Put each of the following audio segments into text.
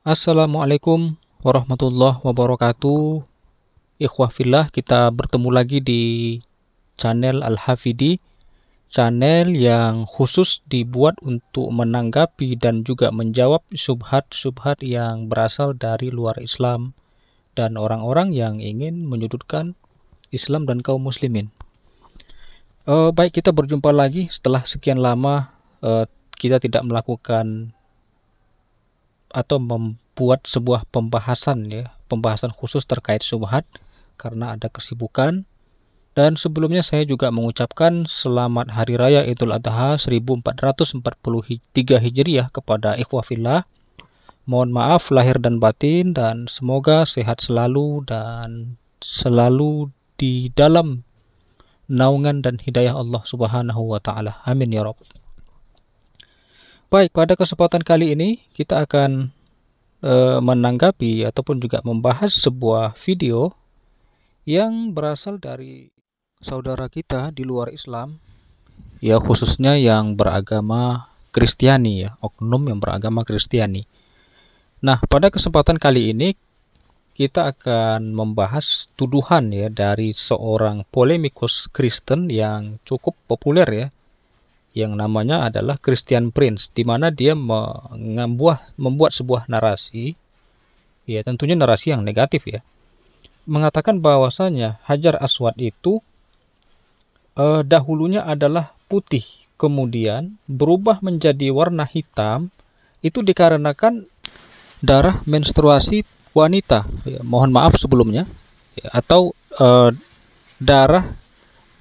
Assalamualaikum warahmatullahi wabarakatuh. Ikhwah fillah, kita bertemu lagi di channel Al-Hafidi, channel yang khusus dibuat untuk menanggapi dan juga menjawab syubhat-syubhat yang berasal dari luar Islam dan orang-orang yang ingin menyudutkan Islam dan kaum muslimin. Baik, kita berjumpa lagi setelah sekian lama kita tidak melakukan atau membuat sebuah pembahasan khusus terkait syubhat karena ada kesibukan. Dan sebelumnya saya juga mengucapkan selamat Hari Raya Idul Adha 1443 Hijriah kepada ikhwah fillah. Mohon maaf lahir dan batin dan semoga sehat selalu dan selalu di dalam naungan dan hidayah Allah Subhanahu wa taala. Amin ya rabb. Baik, pada kesempatan kali ini kita akan menanggapi ataupun juga membahas sebuah video yang berasal dari saudara kita di luar Islam, ya khususnya yang beragama Kristiani, ya oknum yang beragama Kristiani. Nah, pada kesempatan kali ini kita akan membahas tuduhan ya dari seorang polemikus Kristen yang cukup populer ya, yang namanya adalah Christian Prince, di mana dia membuat sebuah narasi, ya tentunya narasi yang negatif ya, mengatakan bahwasanya Hajar Aswad itu dahulunya adalah putih, kemudian berubah menjadi warna hitam, itu dikarenakan darah menstruasi wanita. Ya, mohon maaf sebelumnya, ya, atau darah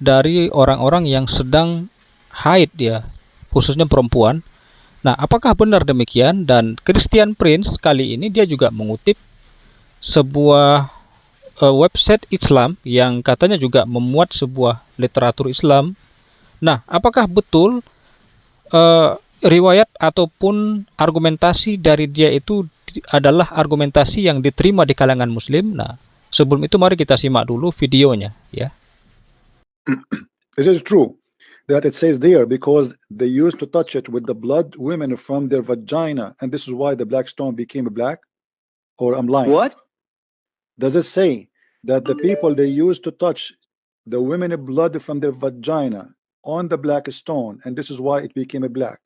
dari orang-orang yang sedang haid ya, khususnya perempuan. Nah, apakah benar demikian? Dan Christian Prince kali ini dia juga mengutip sebuah website Islam yang katanya juga memuat sebuah literatur Islam. Nah, apakah betul riwayat ataupun argumentasi dari dia itu adalah argumentasi yang diterima di kalangan Muslim? Nah, sebelum itu mari kita simak dulu videonya, ya. Is it true that it says there because they used to touch it with the blood women from their vagina, and this is why the black stone became black? Or I'm lying? What? Does it say that the people they used to touch the women blood from their vagina on the black stone, and this is why it became a black?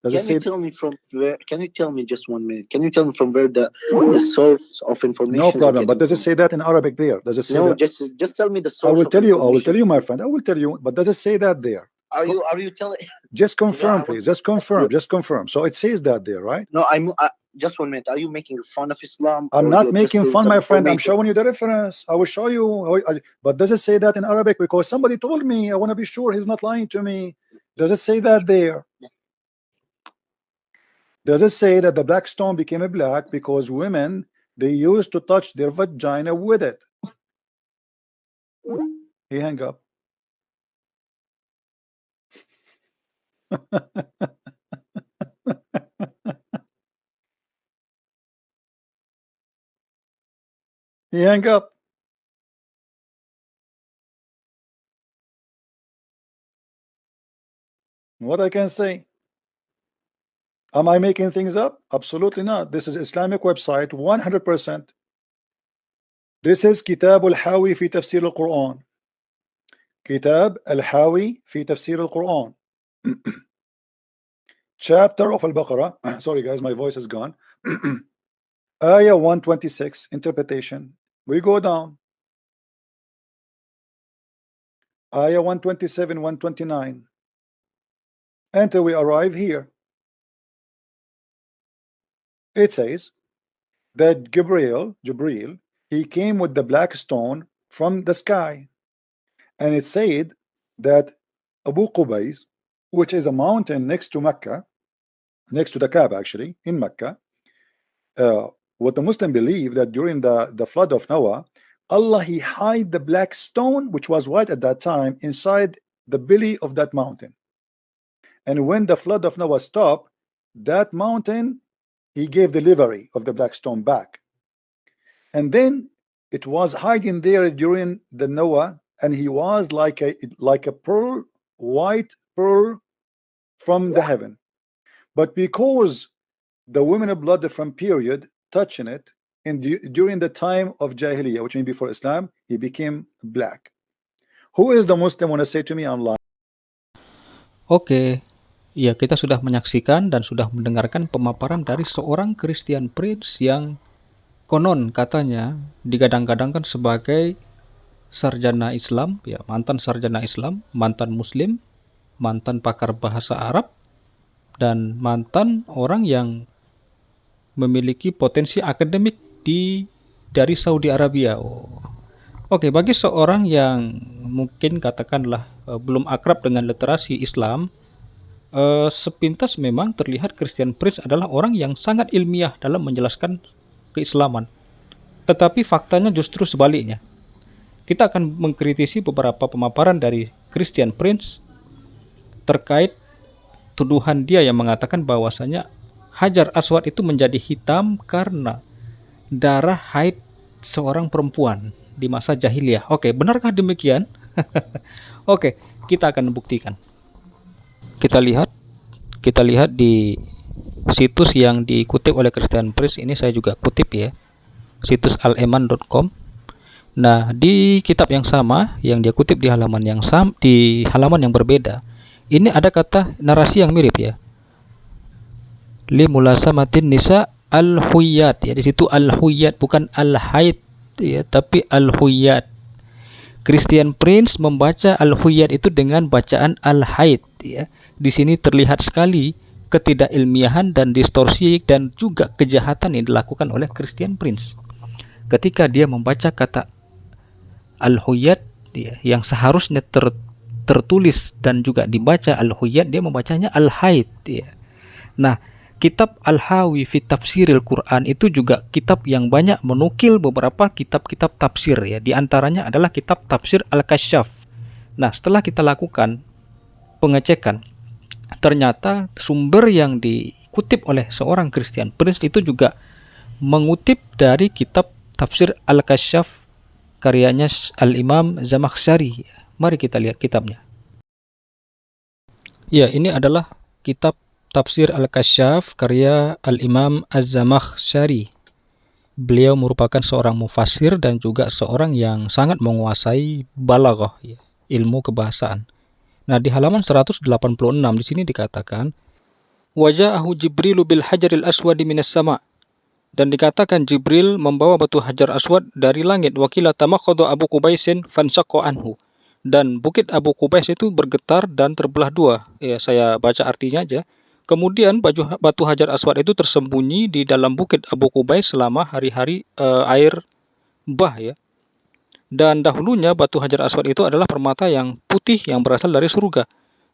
Does it Can you say tell me from where? Can you tell me just 1 minute? Can you tell me from where the source of information? no problem? But does it say that in Arabic there? Does it say No, that? just tell me the I source. will of tell you. I will information. tell you, my friend. I will tell you. But does it say that there? Are you telling? Just confirm, No, I please. want- Just confirm. Just confirm. So it says that there, right? No, just 1 minute. Are you making fun of Islam? I'm or not you're just making doing fun, my something for friend. I'm me? showing you the reference. I will show you. But does it say that in Arabic? Because somebody told me. I want to be sure he's not lying to me. Does it say that there? Does it say that the black stone became a black because women they used to touch their vagina with it? He hang up. He hang up. What I can say? Am I making things up? Absolutely not. This is Islamic website 100%. This is Kitab al-Hawi fi Tafsir al-Quran. Kitab al-Hawi fi Tafsir al-Quran. Chapter of Al-Baqarah. Sorry guys, my voice is gone. Ayah 126, interpretation. We go down. Ayah 127, 129. Until we arrive here. It says that Gabriel, he came with the black stone from the sky. And it said that Abu Qubays, which is a mountain next to Mecca, next to the Kaaba actually, in Mecca, what the Muslim believe that during the flood of Noah, Allah he hid the black stone, which was white at that time, inside the belly of that mountain. And when the flood of Noah stopped, that mountain he gave delivery of the black stone back. And then it was hiding there during the Noah, and he was like a pearl, white pearl from the heaven. But because the women of blood from period touching it during the time of Jahiliyyah, which means before Islam, he became black. Who is the Muslim want to say to me online? Oke, ya kita sudah menyaksikan dan sudah mendengarkan pemaparan dari seorang Christian Prince yang konon katanya digadang-gadangkan sebagai sarjana Islam, ya mantan sarjana Islam, mantan Muslim, mantan pakar bahasa Arab, dan mantan orang yang memiliki potensi akademik dari Saudi Arabia. Oke, bagi seorang yang mungkin katakanlah belum akrab dengan literasi Islam, sepintas memang terlihat Christian Prince adalah orang yang sangat ilmiah dalam menjelaskan keislaman. Tetapi faktanya justru sebaliknya. Kita akan mengkritisi beberapa pemaparan dari Christian Prince terkait tuduhan dia yang mengatakan bahwasanya Hajar Aswad itu menjadi hitam karena darah haid seorang perempuan di masa jahiliyah. Oke, benarkah demikian? Oke, kita akan buktikan. Kita lihat di situs yang dikutip oleh Christian Prince. Ini saya juga kutip ya, situs aleman.com. Nah, di kitab yang sama yang dia kutip di halaman yang yang berbeda, ini ada kata narasi yang mirip ya. Li mulasamatin nisa al-huyyat, ya di situ al-huyyat bukan al-haid ya, tapi al-huyyat. Christian Prince membaca al-huyyat itu dengan bacaan al-haid ya. Di sini terlihat sekali ketidakilmiahan dan distorsi dan juga kejahatan yang dilakukan oleh Christian Prince. Ketika dia membaca kata al-huyyat ya, yang seharusnya tertulis dan juga dibaca al-huyyat, dia membacanya al-haid ya. Nah, kitab Al-Hawi fi Tafsiril Quran itu juga kitab yang banyak menukil beberapa kitab-kitab tafsir ya. Di antaranya adalah kitab tafsir Al-Kasyaf. Nah, setelah kita lakukan pengecekan, ternyata sumber yang dikutip oleh seorang Christian Prince itu juga mengutip dari kitab tafsir Al-Kasyaf karyanya Al-Imam Zamakhsyari. Mari kita lihat kitabnya. Ya, ini adalah kitab Tafsir Al-Kasyaf karya Al-Imam Az-Zamakhsyari. Beliau merupakan seorang mufassir dan juga seorang yang sangat menguasai balaghah ya, ilmu kebahasaan. Nah, di halaman 186 di sini dikatakan waja'ahu Jibrilu bil hajaril aswadi minas sama. Dan dikatakan Jibril membawa batu hajar aswad dari langit. Wakila tamakhadha Abu Qubaisin fansaqqa anhu. Dan bukit Abu Qubais itu bergetar dan terbelah dua. Ya, saya baca artinya aja. Kemudian batu hajar aswad itu tersembunyi di dalam bukit Abu Qubais selama hari-hari air bah ya. Dan dahulunya batu hajar aswad itu adalah permata yang putih yang berasal dari surga.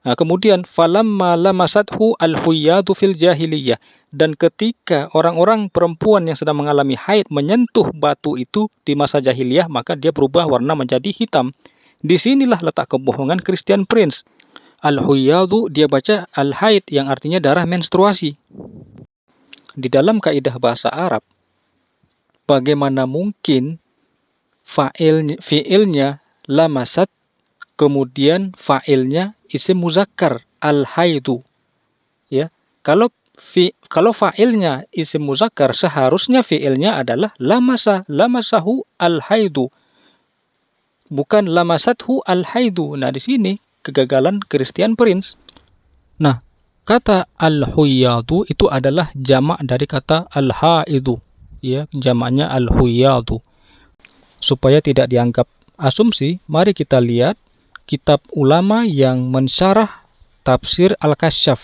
Nah, kemudian falamma lamasathu al-huyyadu fil jahiliyah. Dan ketika orang-orang perempuan yang sedang mengalami haid menyentuh batu itu di masa jahiliyah, maka dia berubah warna menjadi hitam. Disinilah letak kebohongan Christian Prince. Al-huyyadu dia baca al-haid yang artinya darah menstruasi. Di dalam kaidah bahasa Arab, bagaimana mungkin fiilnya lamasat, kemudian fa'ilnya isim muzakkar al-haidu. Ya, kalau fa'ilnya isim muzakkar, seharusnya fiilnya adalah lamasahu al-haidu. Bukan lamasathu al-haidu. Nah, di sini kegagalan Christian Prince. Nah, kata al-huyyadu itu adalah jamak dari kata al-haidu. Ya, jamaknya al-huyyadu. Supaya tidak dianggap asumsi, mari kita lihat kitab ulama yang mensyarah tafsir Al-Kasyaf.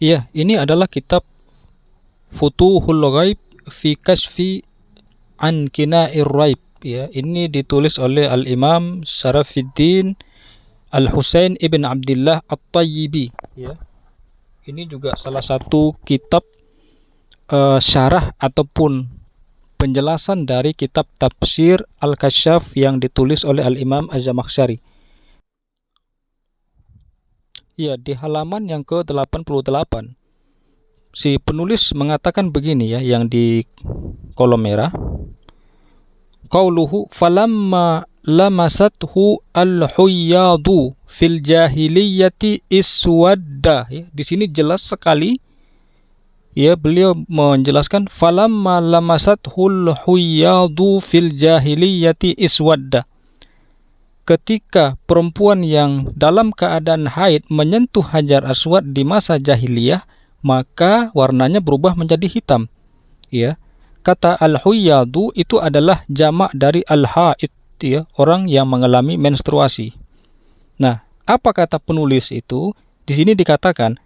Ya, ini adalah kitab Futuhul Ghaib fi Kashfi an Kina'ir Raib. Ya, ini ditulis oleh Al-Imam Syarafiddin Al-Husain ibn Abdullah At-Tayyibi. Ya. Ini juga salah satu kitab syarah ataupun penjelasan dari kitab tafsir Al-Kasyaf yang ditulis oleh Al-Imam Az-Zamakhsyari. Ya, di halaman yang ke-88 si penulis mengatakan begini ya, yang di kolom merah. Qauluhu falamma lamasathu al-huyyadu fil jahiliyati iswadda. Ya, di sini jelas sekali ya, beliau menjelaskan falamma lamasathul huyyadu fil jahiliyati iswadda. Ketika perempuan yang dalam keadaan haid menyentuh Hajar Aswad di masa jahiliyah, maka warnanya berubah menjadi hitam. Ya. Kata al-huyyadu itu adalah jamak dari al-haid, ya, orang yang mengalami menstruasi. Nah, apa kata penulis itu? Di sini dikatakan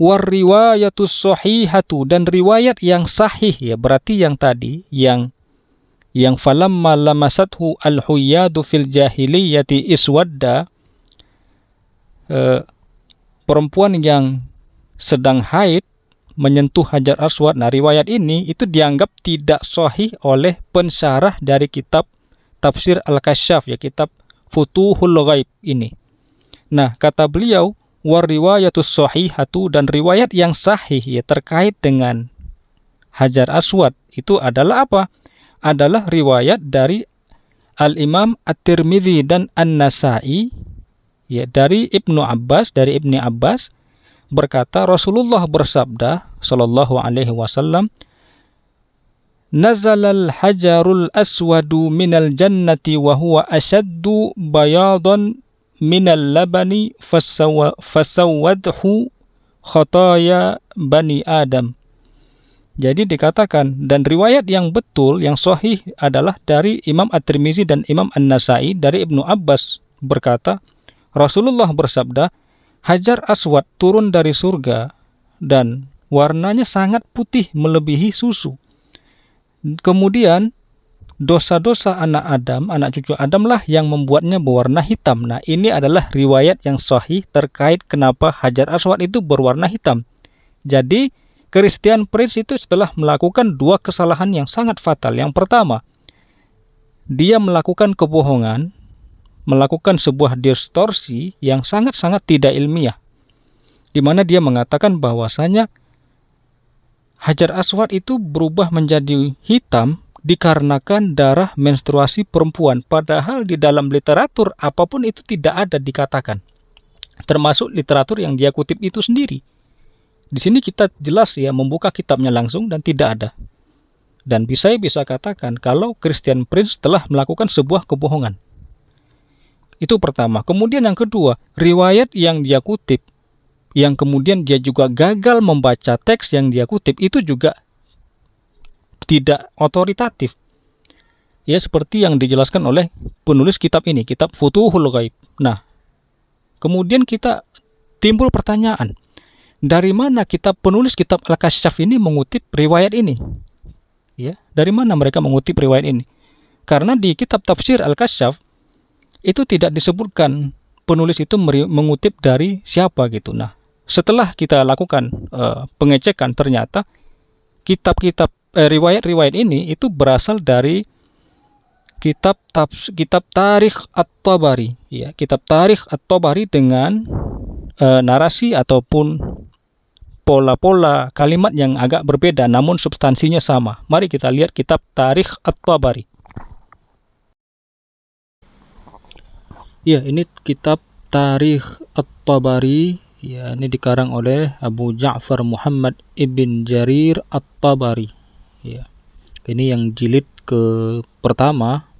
warriwayatus sahihatu, dan riwayat yang sahih, ya, berarti yang tadi yang falamma lamasathu al-huyyadu fil jahiliyati iswadda, perempuan yang sedang haid menyentuh Hajar Aswad. Nah, riwayat ini itu dianggap tidak sahih oleh pensyarah dari kitab Tafsir Al-Kasyaf, ya, kitab Futuhul Ghaib ini. Nah, kata beliau wariwayatus sahihatu, dan riwayat yang sahih, ya, terkait dengan Hajar Aswad itu adalah apa? Adalah riwayat dari Al-Imam At-Tirmidzi dan An-Nasai, ya, dari Ibnu Abbas, dari Ibni Abbas berkata Rasulullah bersabda sallallahu alaihi wasallam, nazalal hajarul aswadu minal jannati wa huwa ashaddu bayadan minal labani fasawwadhu khataya bani Adam. Jadi dikatakan, dan riwayat yang betul, yang sahih adalah dari Imam At-Tirmizi dan Imam An-Nasai dari Ibnu Abbas berkata, Rasulullah bersabda, Hajar Aswad turun dari surga dan warnanya sangat putih melebihi susu. Kemudian dosa-dosa anak Adam, anak cucu Adam lah yang membuatnya berwarna hitam. Nah, ini adalah riwayat yang sahih terkait kenapa Hajar Aswad itu berwarna hitam. Jadi Christian Prince itu setelah melakukan dua kesalahan yang sangat fatal. Yang pertama, dia melakukan kebohongan, melakukan sebuah distorsi yang sangat-sangat tidak ilmiah, di mana dia mengatakan bahwasanya Hajar Aswad itu berubah menjadi hitam dikarenakan darah menstruasi perempuan. Padahal di dalam literatur apapun itu tidak ada dikatakan, termasuk literatur yang dia kutip itu sendiri. Di sini kita jelas, ya, membuka kitabnya langsung dan tidak ada. Dan saya bisa katakan kalau Christian Prince telah melakukan sebuah kebohongan. Itu pertama. Kemudian yang kedua, riwayat yang dia kutip, yang kemudian dia juga gagal membaca teks yang dia kutip, itu juga tidak otoritatif. Ya, seperti yang dijelaskan oleh penulis kitab ini, kitab Futuhul Ghaib. Nah, kemudian kita timbul pertanyaan, dari mana penulis kitab Al-Kasyaf ini mengutip riwayat ini? Ya, dari mana mereka mengutip riwayat ini? Karena di kitab Tafsir Al-Kasyaf itu tidak disebutkan penulis itu mengutip dari siapa gitu. Nah, setelah kita lakukan pengecekan, ternyata kitab-kitab riwayat-riwayat ini itu berasal dari kitab Tarikh At-Tabari, ya, kitab Tarikh At-Tabari dengan narasi ataupun pola-pola kalimat yang agak berbeda namun substansinya sama. Mari kita lihat kitab Tarikh At-Tabari. Ya, ini kitab Tarikh At-Tabari, ya, ini dikarang oleh Abu Ja'far Muhammad ibn Jarir At-Tabari. Ya. Ini yang jilid ke pertama.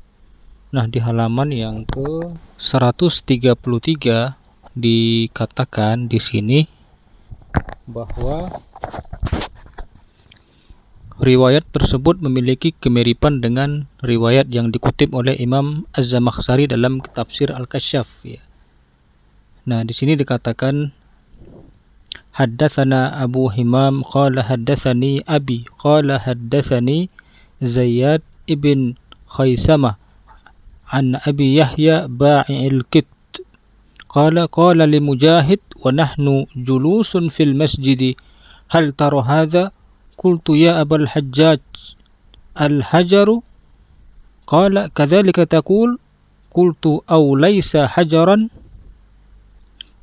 Nah, di halaman yang ke 133 dikatakan di sini bahwa riwayat tersebut memiliki kemiripan dengan riwayat yang dikutip oleh Imam Az-Zamakhsyari dalam Tafsir Al-Kasyaf, ya. Nah, di sini dikatakan haddatsana Abu Himam qala haddatsani Abi qala haddatsani Zayyad ibn Khaisamah an Abi Yahya Ba'i'il Kit qala li Mujahid wa nahnu julusun fil masjid hal tara hadha qultu ya Abul Hajjaj al-hajaru qala kadzalika taqul qultu aw laysa hajaran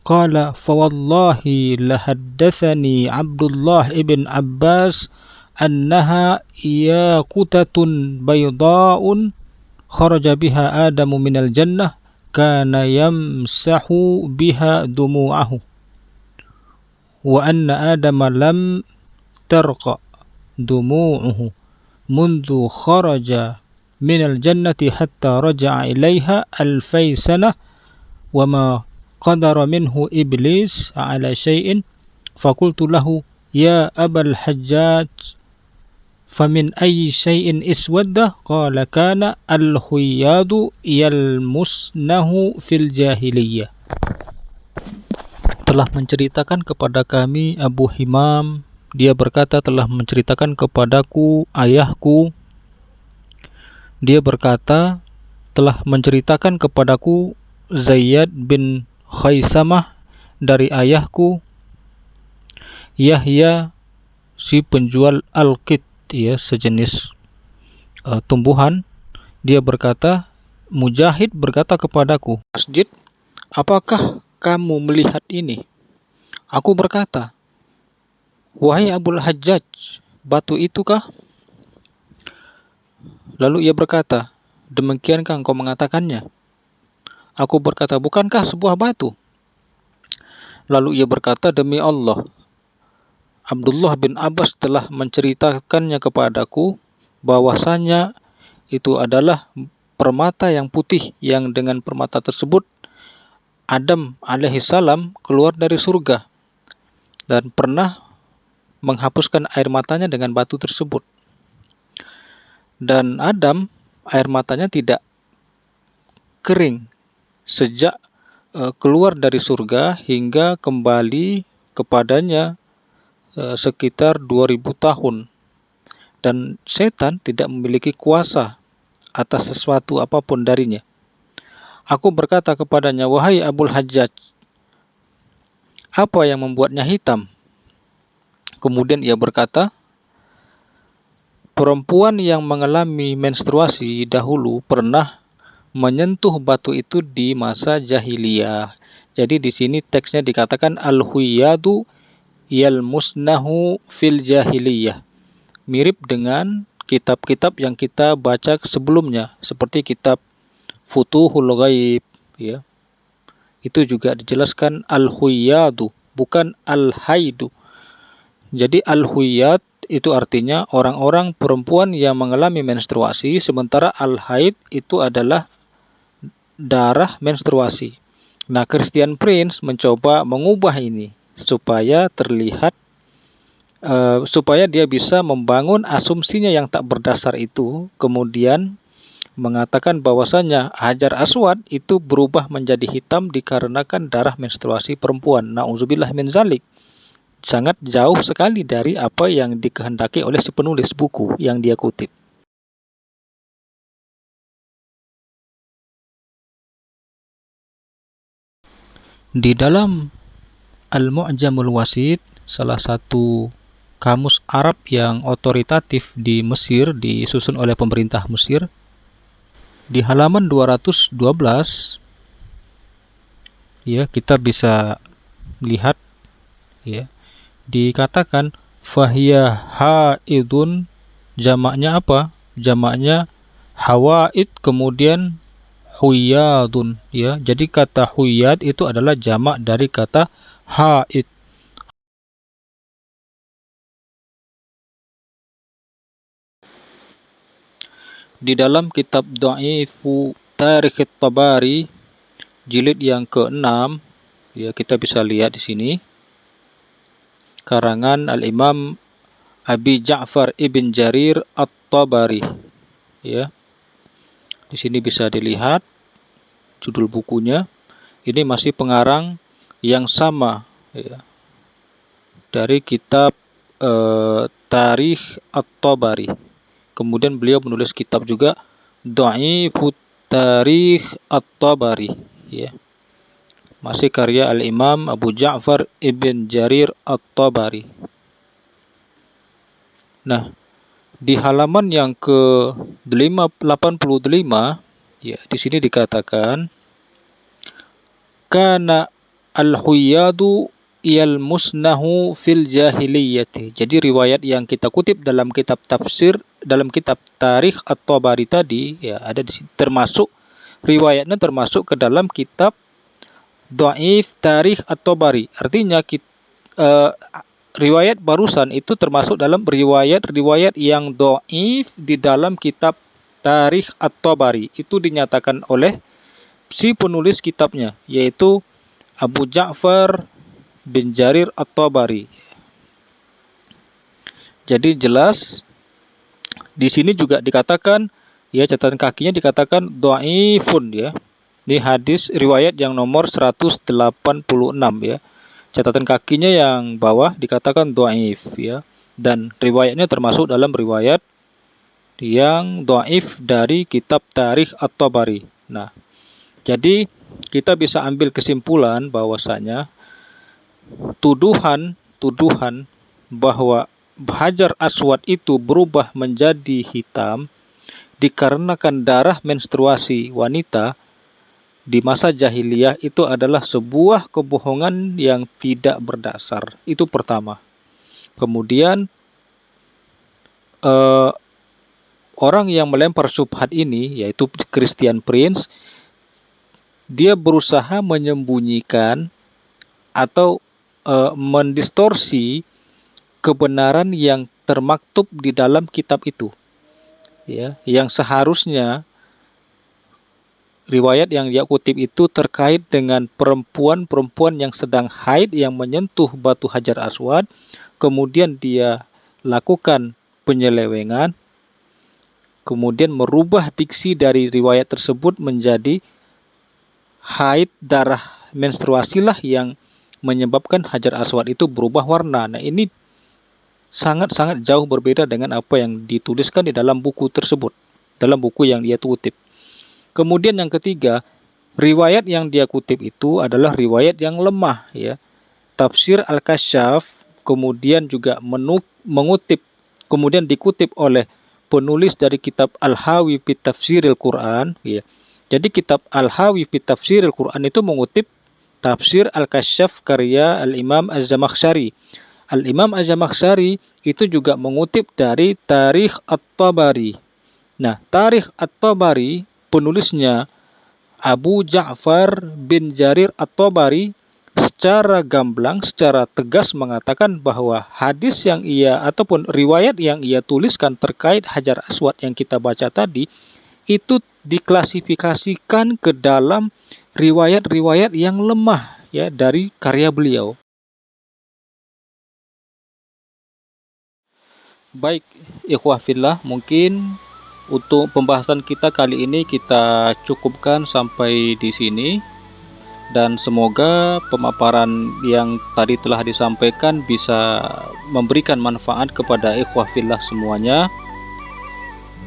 qala fa wallahi lahaddathani Abdullah ibn Abbas annaha yaqutatun bayda'un kharaja biha Adamu minal jannah kana yamsahu biha dumu'ahu wa anna Adama lam ترقى دموعه منذ خرج من الجنة حتى رجع إليها 2000 سنة وما قدر منه إبليس على شيء فقلت له يا أبا الحجاج فمن أي شيء اسود قال كان الحياد يلمسنه في الجاهلية. Telah menceritakan kepada kami Abu Himam, dia berkata telah menceritakan kepadaku ayahku, dia berkata telah menceritakan kepadaku Zayyad bin Khaisamah dari ayahku Yahya si penjual al-qit, ya, sejenis tumbuhan. Dia berkata, Mujahid berkata kepadaku, Masjid, apakah kamu melihat ini? Aku berkata, wahai Abul Hajjaj, batu itu kah? Lalu ia berkata, demikiankah engkau mengatakannya? Aku berkata, bukankah sebuah batu? Lalu ia berkata, demi Allah, Abdullah bin Abbas telah menceritakannya kepadaku bahwasanya itu adalah permata yang putih, yang dengan permata tersebut Adam alaihissalam keluar dari surga dan pernah menghapuskan air matanya dengan batu tersebut. Dan Adam, air matanya tidak kering sejak keluar dari surga hingga kembali kepadanya sekitar 2000 tahun. Dan setan tidak memiliki kuasa atas sesuatu apapun darinya. Aku berkata kepadanya, wahai Abul Hajjaj, apa yang membuatnya hitam? Kemudian ia berkata, perempuan yang mengalami menstruasi dahulu pernah menyentuh batu itu di masa jahiliyah. Jadi di sini teksnya dikatakan al-huyadu yalmusnahu fil jahiliyah. Mirip dengan kitab-kitab yang kita baca sebelumnya, seperti kitab Futuhul Ghaib, ya. Itu juga dijelaskan al-huyadu, bukan al-haidu. Jadi al-huyad itu artinya orang-orang perempuan yang mengalami menstruasi, sementara al-haid itu adalah darah menstruasi. Nah, Christian Prince mencoba mengubah ini supaya terlihat supaya dia bisa membangun asumsinya yang tak berdasar itu, kemudian mengatakan bahwasanya Hajar Aswad itu berubah menjadi hitam dikarenakan darah menstruasi perempuan. Nauzubillah min zalik. Sangat jauh sekali dari apa yang dikehendaki oleh si penulis buku yang dia kutip. Di dalam Al-Mu'jamul Wasit, salah satu kamus Arab yang otoritatif di Mesir, disusun oleh pemerintah Mesir, di halaman 212, ya, kita bisa lihat, ya, dikatakan fahiya haidun, jamaknya apa? Jamaknya hawaid, kemudian huyadun, ya. Jadi kata huyad itu adalah jamak dari kata haid. Di dalam kitab Dha'ifu Tarikh At-Tabari jilid yang ke-6, ya, kita bisa lihat di sini karangan Al-Imam Abi Ja'far Ibn Jarir At-Tabari, ya. Di sini bisa dilihat judul bukunya. Ini masih pengarang yang sama, ya, dari kitab Tarikh At-Tabari. Kemudian beliau menulis kitab juga Dha'ifu Tarikh At-Tabari, ya. Masih karya Al-Imam Abu Ja'far Ibn Jarir At-Tabari. Nah, di halaman yang ke-85, ya, di sini dikatakan kana al-huyadu yalmusnahu fil jahiliyati. Jadi riwayat yang kita kutip dalam kitab tafsir, dalam kitab Tarikh At-Tabari tadi, ya, ada di sini, termasuk riwayatnya termasuk ke dalam kitab Dhaif Tarikh At-Tabari. Artinya riwayat barusan itu termasuk dalam riwayat-riwayat yang dhaif di dalam kitab Tarikh At-Tabari. Itu dinyatakan oleh si penulis kitabnya, yaitu Abu Ja'far bin Jarir At-Tabari. Jadi jelas di sini juga dikatakan, ya, catatan kakinya dikatakan dhaifun, ya. Ini hadis riwayat yang nomor 186, ya. Catatan kakinya yang bawah dikatakan dhaif, ya. Dan riwayatnya termasuk dalam riwayat yang dhaif dari kitab Tarikh At-Tabari. Nah, jadi kita bisa ambil kesimpulan bahwasanya tuduhan bahwa Hajar Aswad itu berubah menjadi hitam dikarenakan darah menstruasi wanita di masa jahiliyah itu adalah sebuah kebohongan yang tidak berdasar. Itu pertama. Kemudian orang yang melempar syubhat ini, yaitu Christian Prince, dia berusaha menyembunyikan atau mendistorsi kebenaran yang termaktub di dalam kitab itu, ya, yang seharusnya riwayat yang dia kutip itu terkait dengan perempuan yang sedang haid yang menyentuh batu Hajar Aswad, kemudian dia lakukan penyelewengan, kemudian merubah diksi dari riwayat tersebut menjadi haid darah menstruasilah yang menyebabkan Hajar Aswad itu berubah warna. Nah, ini sangat-sangat jauh berbeda dengan apa yang dituliskan di dalam buku tersebut, dalam buku yang dia kutip. Kemudian yang ketiga, riwayat yang dia kutip itu adalah riwayat yang lemah, ya. Tafsir Al-Kasyaf kemudian juga mengutip, kemudian dikutip oleh penulis dari kitab Al-Hawi fi Tafsiril Quran, ya. Jadi kitab Al-Hawi fi Tafsiril Quran itu mengutip tafsir Al-Kasyaf karya Al-Imam Az-Zamakhsyari. Al-Imam Az-Zamakhsyari itu juga mengutip dari Tarikh At-Tabari. Nah, Tarikh At-Tabari penulisnya Abu Ja'far bin Jarir At-Tabari secara gamblang, secara tegas mengatakan bahwa hadis yang ia ataupun riwayat yang ia tuliskan terkait Hajar Aswad yang kita baca tadi itu diklasifikasikan ke dalam riwayat-riwayat yang lemah, ya, dari karya beliau. Baik, ikhwah fillah, mungkin untuk pembahasan kita kali ini kita cukupkan sampai di sini, dan semoga pemaparan yang tadi telah disampaikan bisa memberikan manfaat kepada ikhwah fillah semuanya.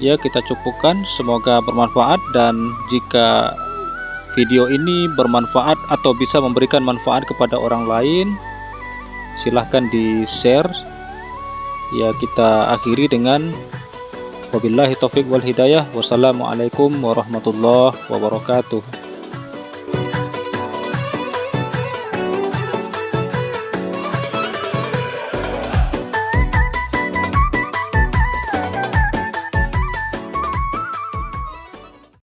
Ya, kita cukupkan, semoga bermanfaat, dan jika video ini bermanfaat atau bisa memberikan manfaat kepada orang lain, silahkan di-share. Ya, kita akhiri dengan wabillahi taufiq wal hidayah. Wassalamualaikum warahmatullahi wabarakatuh.